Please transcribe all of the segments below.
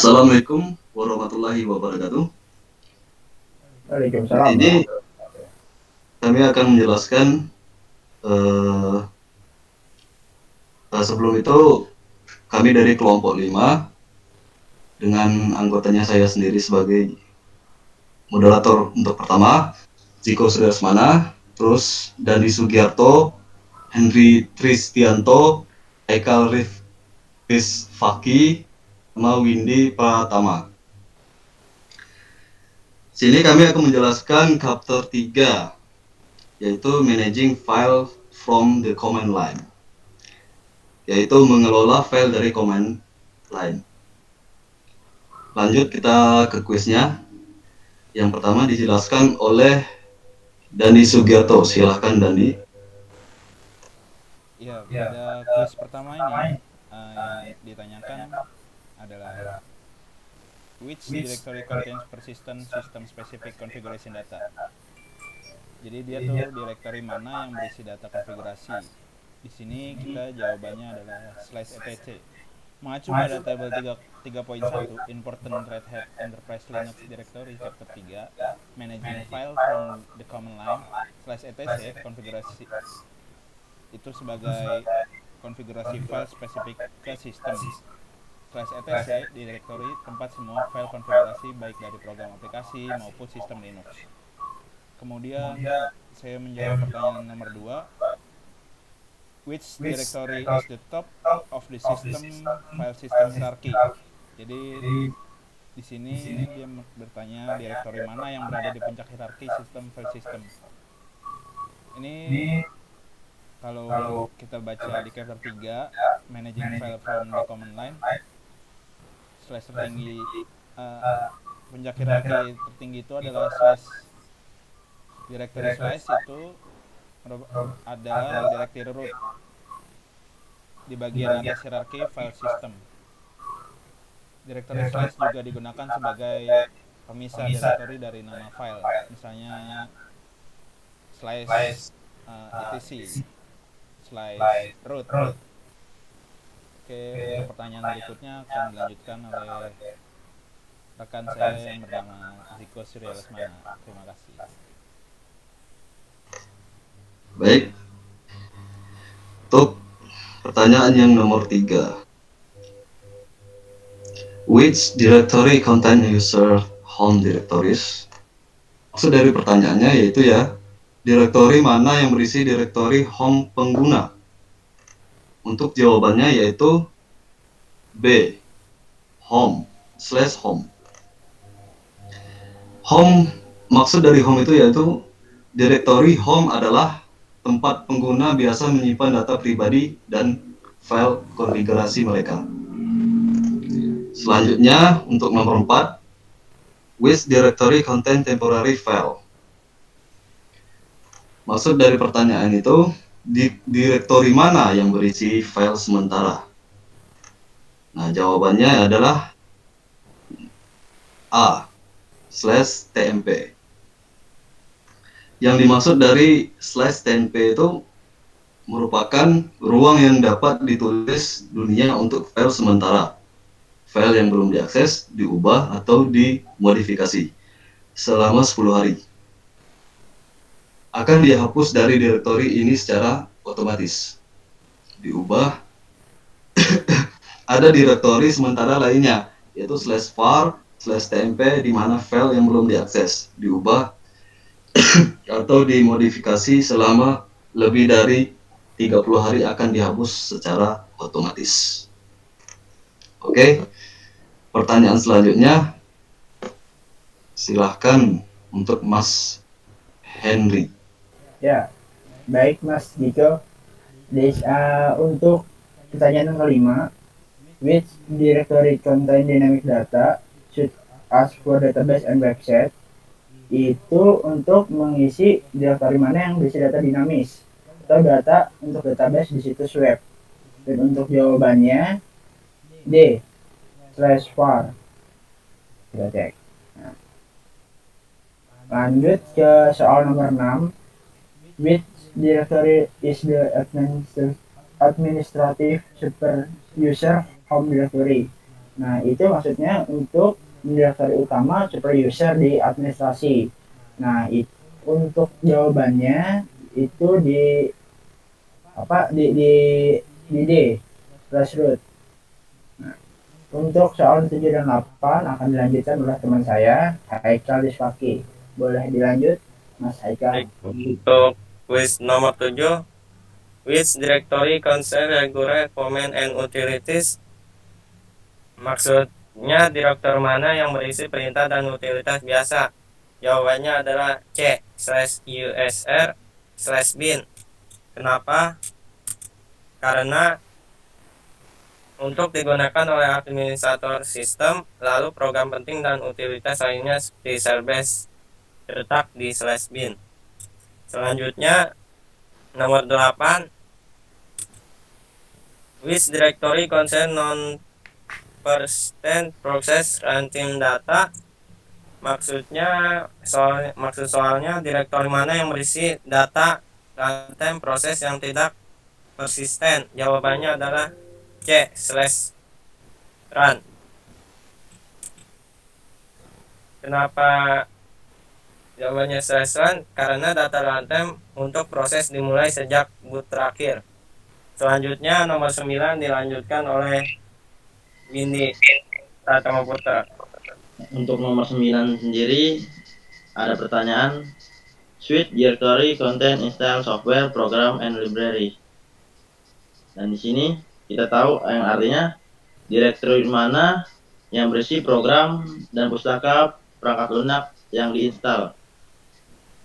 Assalamualaikum warahmatullahi wabarakatuh. Di Waalaikumsalam sini kami akan menjelaskan eh, sebelum itu kami dari kelompok 5 dengan anggotanya saya sendiri sebagai moderator untuk pertama, Ziko Sudarsmana, terus Dandi Sugiarto, Henry Tristianto, Ekal Rifis Faki, sama Windy Pratama. Sini kami akan menjelaskan chapter 3, yaitu Managing File from the Command Line, yaitu mengelola file dari command line. Lanjut kita ke kuisnya. Yang pertama dijelaskan oleh Dani Sugiarto. Silahkan Dani. Ya, pada kuis pertama ini yang ditanyakan adalah which directory contains persistent system specific configuration data. Jadi dia tuh directory mana yang berisi data konfigurasi. Di sini kita jawabannya adalah /etc. Mengacu pada tabel 3.1 Important Red Hat Enterprise Linux Directory chapter 3 Managing File from the Command Line /etc konfigurasi itu sebagai konfigurasi file spesifik ke sistem. /etc di direktori tempat semua file konfigurasi baik dari program aplikasi maupun sistem Linux. Kemudian saya menjawab pertanyaan nomor 2. Which directory is the top of the system file system hierarchy? Jadi di sini dia bertanya direktori mana yang berada di puncak hierarki sistem file system. Ini kalau kita baca di chapter 3 Managing File from the Command Line slash tertinggi puncak hierarki tertinggi itu adalah slash directory slash itu adalah directory root di bagian atas hierarki file system. Directory slash juga digunakan sebagai pemisah directory dari nama file, misalnya slash etc slash root. Oke, untuk pertanyaan berikutnya akan dilanjutkan oleh rekan saya yang bernama Ziko Suryalesmana. Terima kasih. Baik. Untuk pertanyaan yang nomor 3. Which directory contain user home directories? Maksud dari pertanyaannya yaitu direktori mana yang berisi direktori home pengguna? Untuk jawabannya yaitu B, home /home. Home, maksud dari home itu yaitu direktori home adalah tempat pengguna biasa menyimpan data pribadi dan file konfigurasi mereka. Selanjutnya untuk nomor 4, which directory contain temporary file? Maksud dari pertanyaan itu, direktori mana yang berisi file sementara? Nah, jawabannya adalah A /tmp. Yang dimaksud dari /tmp itu merupakan ruang yang dapat ditulis dunia untuk file sementara. File yang belum diakses, diubah, atau dimodifikasi selama 10 hari. Akan dihapus dari direktori ini secara otomatis. Diubah. Ada direktori sementara lainnya, yaitu /var /tmp di mana file yang belum diakses, diubah atau dimodifikasi selama lebih dari 30 hari akan dihapus secara otomatis. Oke, pertanyaan selanjutnya silahkan untuk Mas Henry. Ya, baik Mas Diko. Untuk pertanyaan nomor 5, which directory contain dynamic data should ask for database and website? Itu untuk mengisi direktori mana yang berisi data dinamis atau data untuk database di situs web. Dan untuk jawabannya D /var. Kita cek. Nah, lanjut ke soal nomor 6. Which directory is the administrative super user home directory? Nah, itu maksudnya untuk direktori utama super user di administrasi. Nah, untuk jawabannya itu di D slash root. Nah, untuk soal 7 dan 8 akan dilanjutkan oleh teman saya, Haikal Disfaki. Boleh dilanjut, Mas Haikal? Untuk quiz nomor 7, which directory contain regular command and utilities? Maksudnya direktur mana yang berisi perintah dan utilitas biasa? Jawabannya adalah C /usr/bin. Kenapa? Karena untuk digunakan oleh administrator sistem, lalu program penting dan utilitas lainnya seperti Sybase terletak di /bin. Selanjutnya nomor 8, which directory contain non-persistent process runtime data? Maksud soalnya direktori mana yang berisi data runtime proses yang tidak persisten? Jawabannya adalah C/run. Kenapa jawabannya /run? Karena data runtime untuk proses dimulai sejak boot terakhir. Selanjutnya nomor 9 dilanjutkan oleh Windy Pratama Putra. Untuk nomor 9 sendiri ada pertanyaan, suite directory contain install software, program, and library. Dan di sini kita tahu yang artinya directory mana yang berisi program dan pustaka perangkat lunak yang diinstal.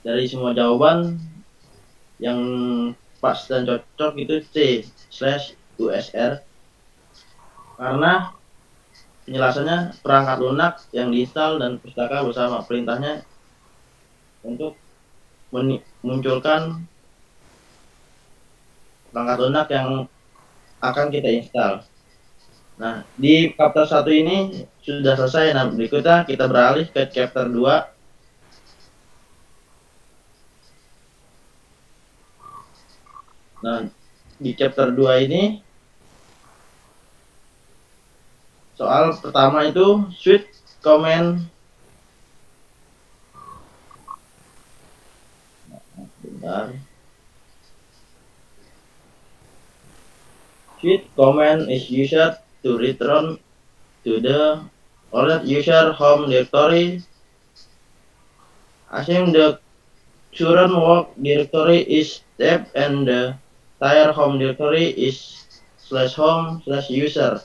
Dari semua jawaban yang pas dan cocok itu C/usr, karena penjelasannya perangkat lunak yang diinstal dan pustaka bersama, perintahnya untuk memunculkan perangkat lunak yang akan kita install. Nah, di chapter 1 ini sudah selesai. Nah, berikutnya kita beralih ke chapter 2. Nah, di chapter 2 ini soal pertama itu suite command. Bentar. Suite command is used to return to the old user home directory. Assume the current work directory is tab and the entire home directory is /home/user.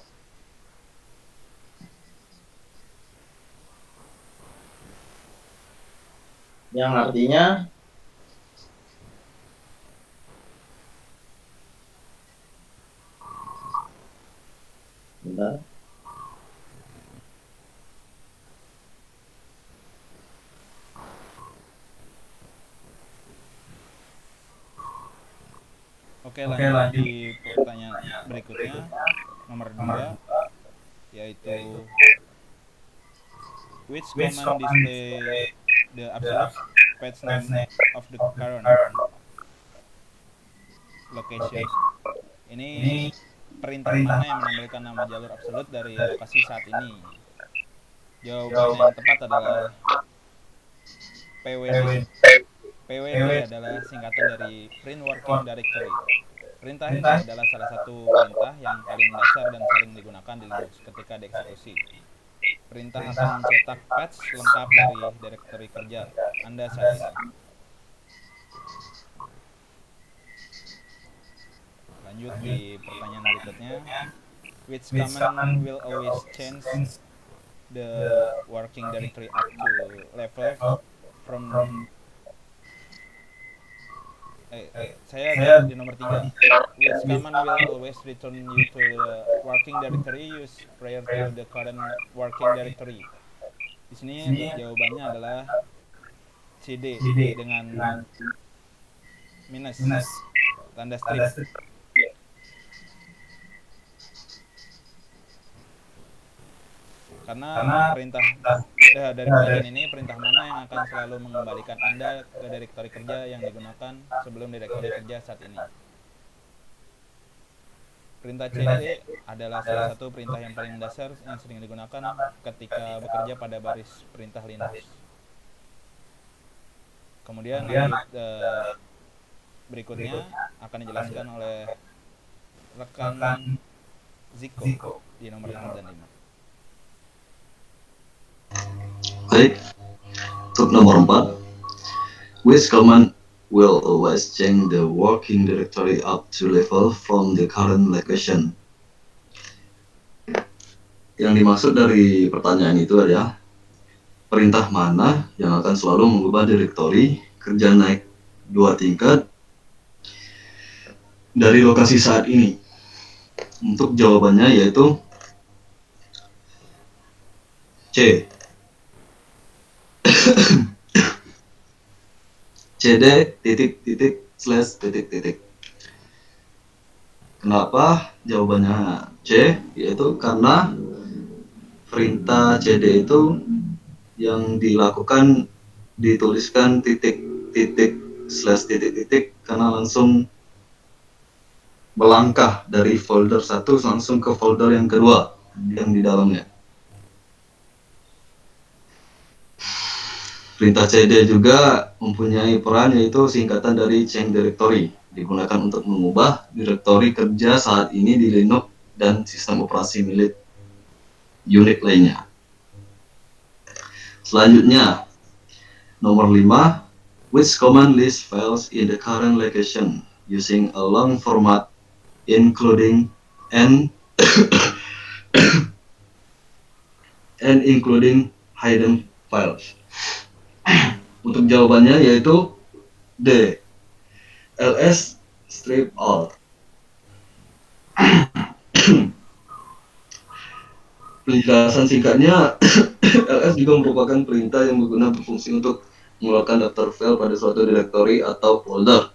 Yang artinya bentar. Oke, lanjut di pertanyaan berikutnya nomor 2, yaitu which command display the absolute patch name of the current location. Ini perintah mana yang menampilkan nama jalur absolut dari lokasi saat ini? Jawaban yang tepat adalah PWD. PWD adalah singkatan dari Print Working Directory. Perintah ini adalah salah satu perintah yang paling dasar dan sering digunakan di Linux ketika dieksekusi. Perintah akan mencetak patch lengkap dari direktori kerja Anda saat ini. Lanjut di pertanyaan berikutnya, which command will always change the working directory up to level from saya di nomor 3. Which command will always return you to the working directory used prior to the current working directory? Di sini jawabannya adalah CD dengan minus tanda strip. Karena perintah dari bagian ini, perintah mana yang akan selalu mengembalikan Anda ke direktori kerja yang digunakan sebelum direktori kerja saat ini? Perintah CD adalah salah satu perintah yang paling dasar yang sering digunakan ketika bekerja pada baris perintah Linux. Kemudian berikutnya akan dijelaskan oleh rekan Ziko di nomor 4 dan 5. Baik, untuk nomor 4, which command will always change the working directory up to level from the current location? Yang dimaksud dari pertanyaan itu adalah perintah mana yang akan selalu mengubah direktori kerja naik 2 tingkat dari lokasi saat ini. Untuk jawabannya yaitu C. CD //. Kenapa jawabannya C? Yaitu karena perintah CD itu yang dilakukan dituliskan titik/titik karena langsung melangkah dari folder 1 langsung ke folder yang kedua yang di dalamnya. Perintah CD juga mempunyai peran yaitu singkatan dari change directory, digunakan untuk mengubah direktori kerja saat ini di Linux dan sistem operasi milik unit lainnya. Selanjutnya, nomor 5, which command list files in the current location using a long format including and including hidden files. Untuk jawabannya yaitu D. ls strip all. Penjelasan singkatnya, ls juga merupakan perintah yang berfungsi untuk mengeluarkan daftar file pada suatu direktori atau folder.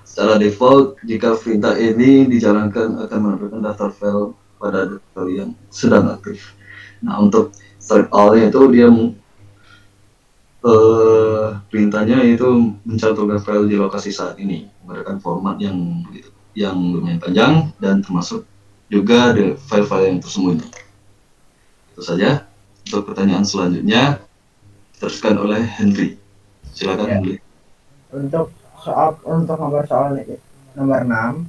Secara default, jika perintah ini dijalankan akan menampilkan daftar file pada direktori yang sedang aktif. Nah, untuk strip all itu dia perintahnya itu mencantumkan file di lokasi saat ini menggunakan format yang lumayan panjang dan termasuk juga file-file yang tersembunyi. Itu saja untuk pertanyaan selanjutnya diteruskan oleh Henry. Silakan Henry. Untuk nomor 6,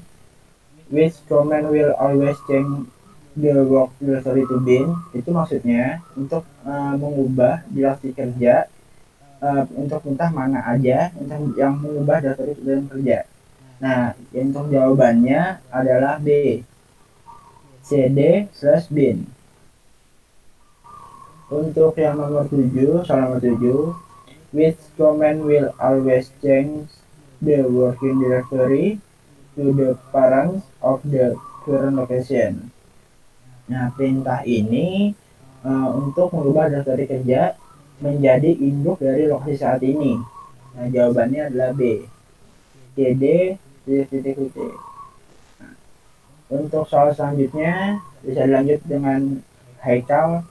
which command will always change the work directory to bin, itu maksudnya untuk mengubah direktori kerja untuk perintah mana aja yang mengubah direktori kerja. Nah, untuk jawabannya adalah B, CD/bin. Untuk yang nomor 7, which command will always change the working directory to the parent of the current location. Nah, perintah ini untuk mengubah direktori kerja menjadi induk dari lokasi saat ini. Nah, jawabannya adalah B, CD. Nah, untuk soal selanjutnya bisa dilanjut dengan Haikal.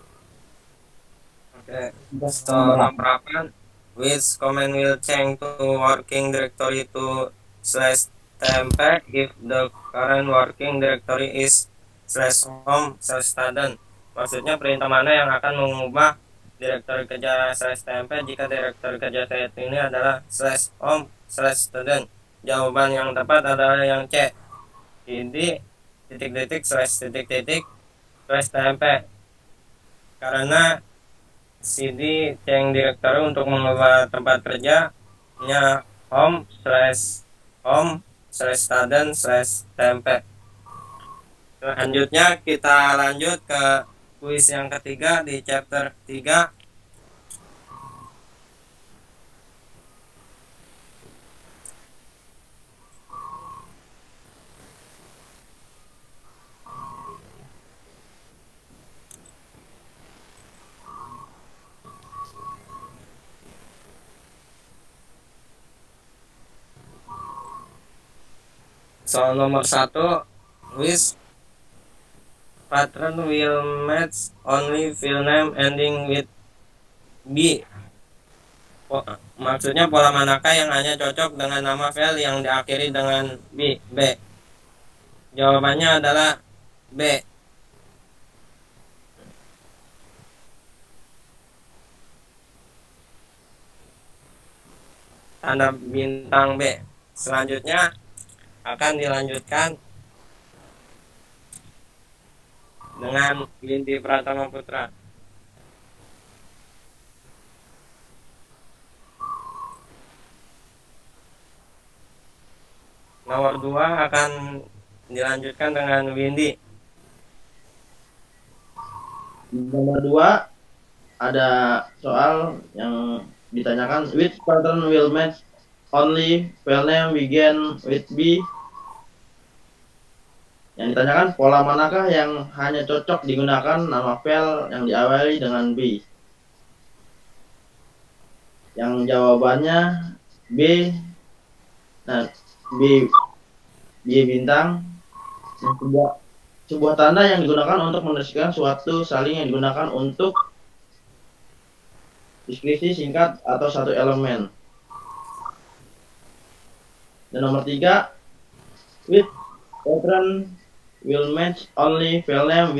Oke. Soal nomor 8, which command will change to working directory to /temp if the current working directory is /home/student. Maksudnya perintah mana yang akan mengubah direktori kerja /temp jika direktori kerja saat ini adalah /home/student. Jawaban yang tepat adalah yang C, CD ///temp. Karena CD change directory untuk mengubah tempat kerjanya home/home/student/temp. Selanjutnya kita lanjut ke kuis yang ketiga di chapter 3. Soal nomor 1, which pattern will match only file name ending with B? Maksudnya pola manakah yang hanya cocok dengan nama file yang diakhiri dengan B? Jawabannya adalah B. Tanda bintang B. Selanjutnya akan dilanjutkan dengan Windy Pratama Putra. Nomor 2 akan dilanjutkan dengan Windy. Nomor 2 ada soal yang ditanyakan, which pattern will match only file name begin with B. Yang ditanyakan, pola manakah yang hanya cocok digunakan nama file yang diawali dengan B? Yang jawabannya B. Nah, B bintang. Sebuah tanda yang digunakan untuk mendeskripsikan suatu saling yang digunakan untuk deskripsi singkat atau satu elemen. Dan nomor 3, which pattern will match only file name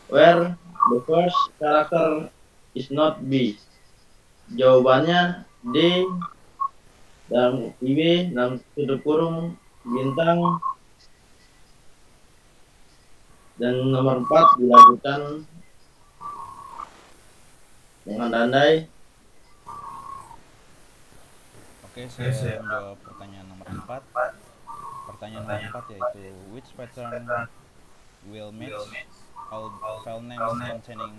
where the first character is not B. Jawabannya D dan IB dalam tutup kurung bintang. Dan nomor 4 dilakukan dengan tandai. Oke, saya menjawab pertanyaan nomor 4. Pertanyaan nomor 4 yaitu which pattern will match all file names containing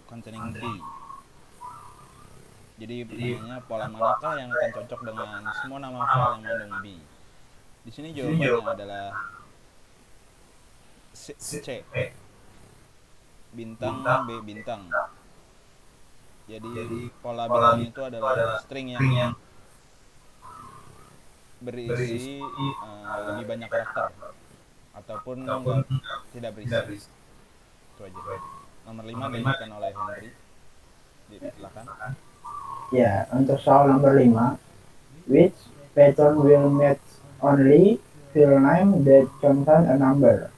containing B. Jadi pertanyaannya, pola manakah yang akan cocok dengan semua nama file yang mengandung B? Di sini jawabannya adalah C. Bintang B bintang. Jadi pola bintang itu adalah string yang berisi lebih banyak karakter ataupun tidak berisi. Itu aja. Nomor 5 dilanjutkan oleh Henry. Silakan. Ya, untuk soal nomor 5, which pattern will match only file name that contain a number?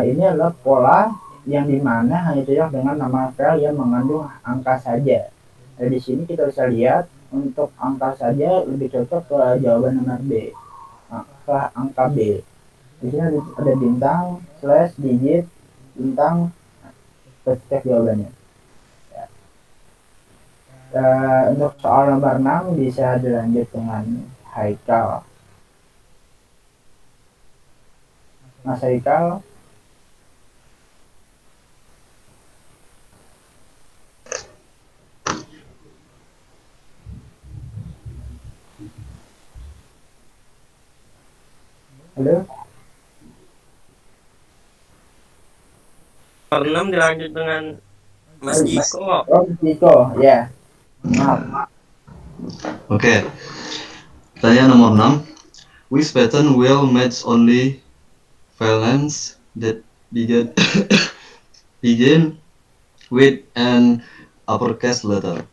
Ini adalah pola yang dimana hanya cocok dengan nama file yang mengandung angka saja. Di sini kita bisa lihat untuk angka saja lebih cocok ke jawaban nomor B, ke angka B. Di sini ada bintang, slash, digit, bintang, kita cek jawabannya. Untuk soal nomor 6 bisa dilanjut dengan Haikal. Mas Haikal. Halo. Nomor 6 dilanjut dengan Mas Jiko. Oh, Jiko, ya. Maaf. Oke. Pertanyaan nomor 6. Which pattern will match only file names that begin with an uppercase letter?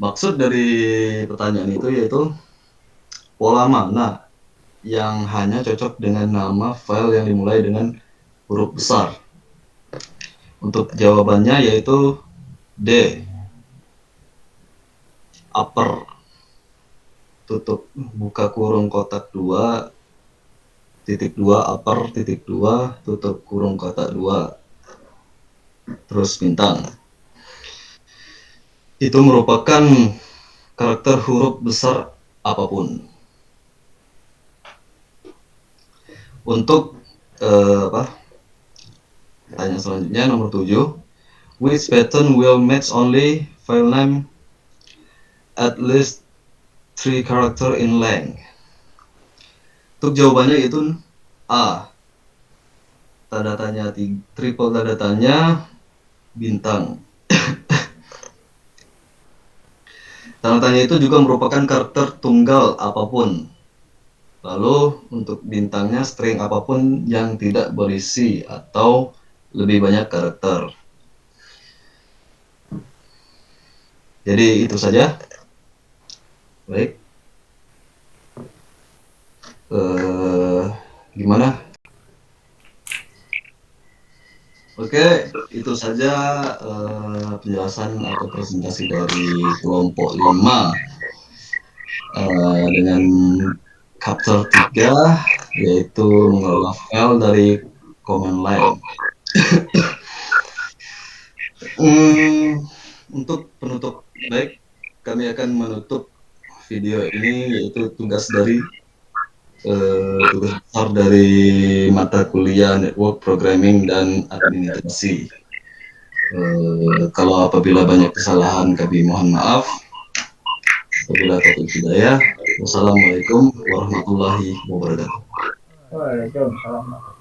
Maksud dari pertanyaan itu yaitu pola mana yang hanya cocok dengan nama file yang dimulai dengan huruf besar. Untuk jawabannya yaitu D. Upper tutup buka kurung kotak 2 titik 2 upper titik 2 tutup kurung kotak 2 terus bintang. Itu merupakan karakter huruf besar apapun. Untuk pertanyaan selanjutnya nomor 7, which pattern will match only file name at least 3 character in length? Untuk jawabannya itu A. Tanda tanya triple tanda tanya bintang. Tanda tanya itu juga merupakan karakter tunggal apapun. Lalu untuk bintangnya string apapun yang tidak berisi atau lebih banyak karakter. Jadi itu saja. Baik. Gimana? Oke, itu saja penjelasan atau presentasi dari kelompok 5 dengan chapter 3, yaitu mengelola file dari command line. Untuk penutup, baik, kami akan menutup video ini, yaitu tugas besar dari mata kuliah Network Programming dan Administrasi. Kalau apabila banyak kesalahan, kami mohon maaf. Apabila taufik hidayah, wassalamualaikum warahmatullahi wabarakatuh. Waalaikumsalam.